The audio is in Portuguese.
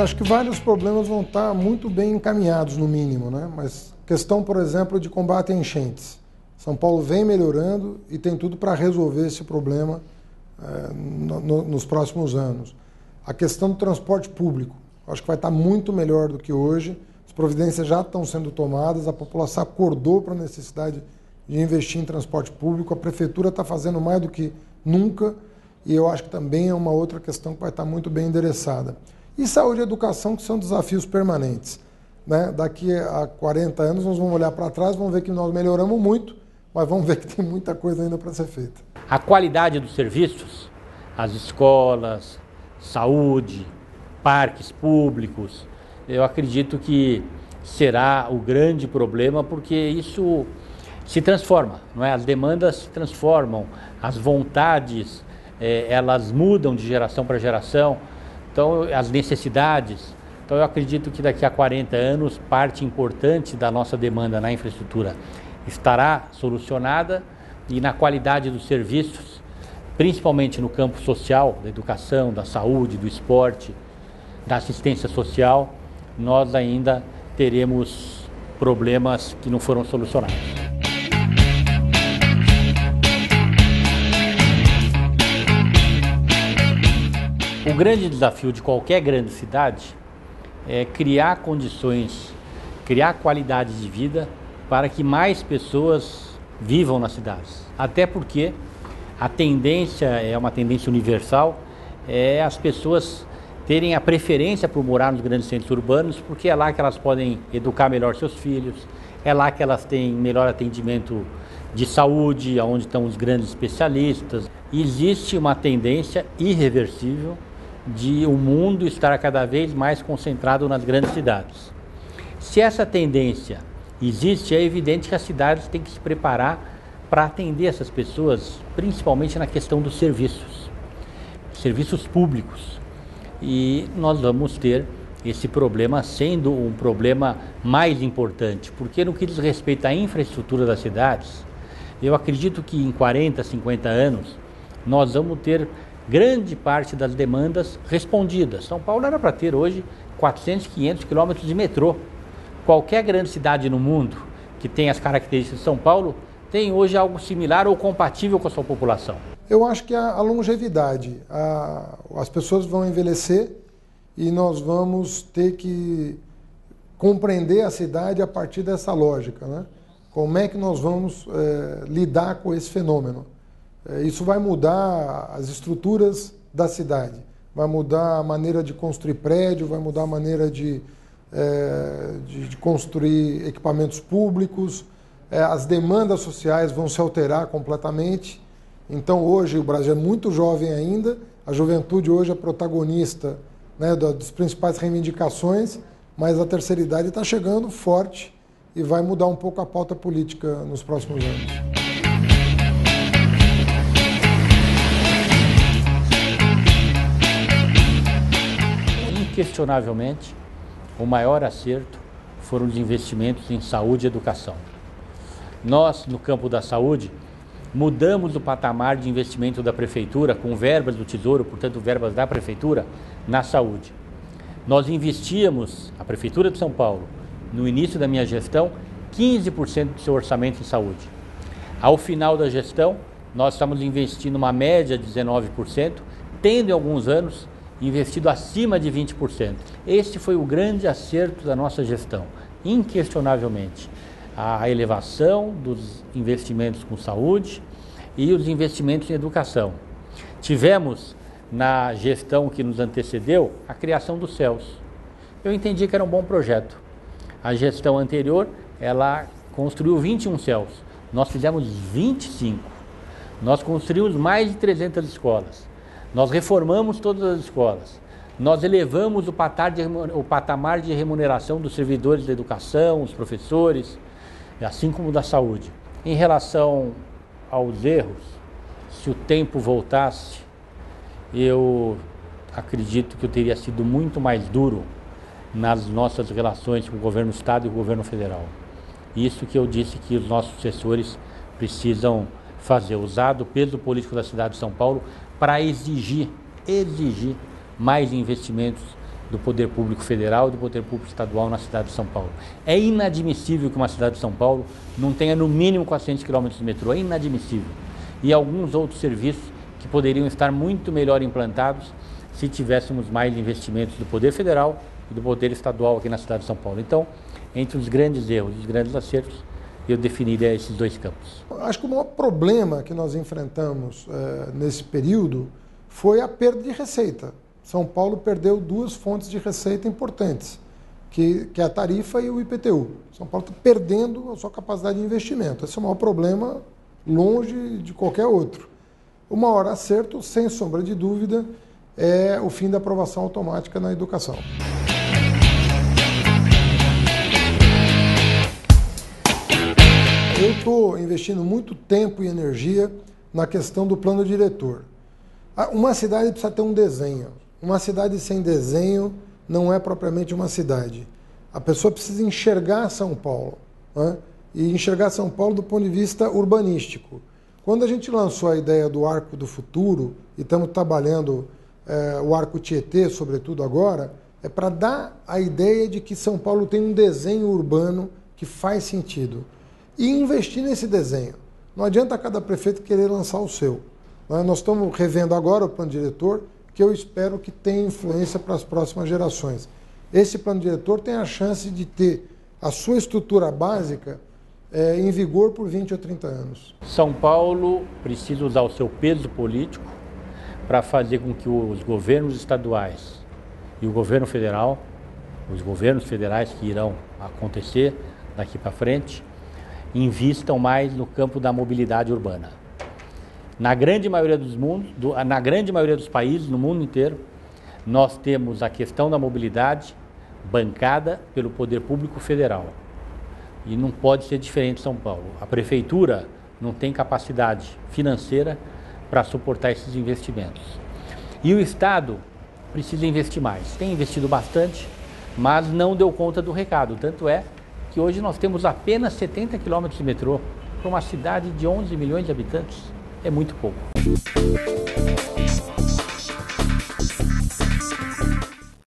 acho que vários problemas vão estar muito bem encaminhados, no mínimo, né? Mas questão, por exemplo, de combate a enchentes. São Paulo vem melhorando e tem tudo para resolver esse problema nos próximos anos. A questão do transporte público, acho que vai estar muito melhor do que hoje. As providências já estão sendo tomadas, a população acordou para a necessidade de investir em transporte público, a prefeitura está fazendo mais do que nunca e eu acho que também é uma outra questão que vai estar muito bem endereçada. E saúde e educação, que são desafios permanentes, né? Daqui a 40 anos nós vamos olhar para trás, vamos ver que nós melhoramos muito, mas vamos ver que tem muita coisa ainda para ser feita. A qualidade dos serviços, as escolas, saúde, parques públicos, eu acredito que será o grande problema, porque isso se transforma, não é? As demandas se transformam, as vontades, elas mudam de geração para geração, então as necessidades. Então eu acredito que daqui a 40 anos, parte importante da nossa demanda na infraestrutura estará solucionada e na qualidade dos serviços, principalmente no campo social, da educação, da saúde, do esporte, da assistência social, nós ainda teremos problemas que não foram solucionados. O grande desafio de qualquer grande cidade é criar condições, criar qualidade de vida para que mais pessoas vivam nas cidades. Até porque a tendência é uma tendência universal, é as pessoas terem a preferência por morar nos grandes centros urbanos, porque é lá que elas podem educar melhor seus filhos, é lá que elas têm melhor atendimento de saúde, onde estão os grandes especialistas. Existe uma tendência irreversível de o mundo estar cada vez mais concentrado nas grandes cidades. Se essa tendência existe, é evidente que as cidades têm que se preparar para atender essas pessoas, principalmente na questão dos serviços públicos. E nós vamos ter esse problema sendo um problema mais importante, porque no que diz respeito à infraestrutura das cidades, eu acredito que em 40, 50 anos, nós vamos ter grande parte das demandas respondidas. São Paulo era para ter hoje 400, 500 quilômetros de metrô. Qualquer grande cidade no mundo que tenha as características de São Paulo tem hoje algo similar ou compatível com a sua população. Eu acho que a longevidade, as pessoas vão envelhecer e nós vamos ter que compreender a cidade a partir dessa lógica, né? Como é que nós vamos lidar com esse fenômeno? Isso vai mudar as estruturas da cidade, vai mudar a maneira de construir prédio, vai mudar a maneira de construir equipamentos públicos, as demandas sociais vão se alterar completamente. Então hoje o Brasil é muito jovem ainda, a juventude hoje é protagonista, né, das principais reivindicações, mas a terceira idade está chegando forte e vai mudar um pouco a pauta política nos próximos anos. Inquestionavelmente, o maior acerto foram os investimentos em saúde e educação. Nós, no campo da saúde, mudamos o patamar de investimento da Prefeitura com verbas do Tesouro, portanto verbas da Prefeitura, na saúde. Nós investíamos, a Prefeitura de São Paulo, no início da minha gestão, 15% do seu orçamento em saúde. Ao final da gestão, nós estamos investindo uma média de 19%, tendo em alguns anos investido acima de 20%. Este foi o grande acerto da nossa gestão, inquestionavelmente. A elevação dos investimentos com saúde e os investimentos em educação. Tivemos, na gestão que nos antecedeu, a criação dos CELS. Eu entendi que era um bom projeto. A gestão anterior, ela construiu 21 CELS. Nós fizemos 25. Nós construímos mais de 300 escolas. Nós reformamos todas as escolas. Nós elevamos o patamar de remuneração dos servidores da educação, os professores, assim como da saúde. Em relação aos erros, se o tempo voltasse, eu acredito que eu teria sido muito mais duro nas nossas relações com o governo do Estado e o governo federal. Isso que eu disse que os nossos sucessores precisam fazer, usar do peso político da cidade de São Paulo para exigir mais investimentos do poder público federal e do poder público estadual na cidade de São Paulo. É inadmissível que uma cidade de São Paulo não tenha no mínimo 400 quilômetros de metrô, é inadmissível. E alguns outros serviços que poderiam estar muito melhor implantados se tivéssemos mais investimentos do poder federal e do poder estadual aqui na cidade de São Paulo. Então, entre os grandes erros e os grandes acertos, eu definiria esses dois campos. Acho que o maior problema que nós enfrentamos nesse período foi a perda de receita. São Paulo perdeu duas fontes de receita importantes, que é a tarifa e o IPTU. São Paulo está perdendo a sua capacidade de investimento. Esse é o maior problema, longe de qualquer outro. O maior acerto, sem sombra de dúvida, é o fim da aprovação automática na educação. Eu estou investindo muito tempo e energia na questão do plano diretor. Uma cidade precisa ter um desenho. Uma cidade sem desenho não é propriamente uma cidade. A pessoa precisa enxergar São Paulo, né? E enxergar São Paulo do ponto de vista urbanístico. Quando a gente lançou a ideia do Arco do Futuro, e estamos trabalhando o Arco Tietê, sobretudo agora, é para dar a ideia de que São Paulo tem um desenho urbano que faz sentido. E investir nesse desenho. Não adianta cada prefeito querer lançar o seu. Nós estamos revendo agora o plano diretor, que eu espero que tenha influência para as próximas gerações. Esse plano diretor tem a chance de ter a sua estrutura básica em vigor por 20 ou 30 anos. São Paulo precisa usar o seu peso político para fazer com que os governos estaduais e o governo federal, os governos federais que irão acontecer daqui para frente, invistam mais no campo da mobilidade urbana. Na grande maioria dos países, no mundo inteiro, nós temos a questão da mobilidade bancada pelo poder público federal. E não pode ser diferente em São Paulo. A prefeitura não tem capacidade financeira para suportar esses investimentos. E o Estado precisa investir mais. Tem investido bastante, mas não deu conta do recado. Tanto é que hoje nós temos apenas 70 quilômetros de metrô para uma cidade de 11 milhões de habitantes. É muito pouco.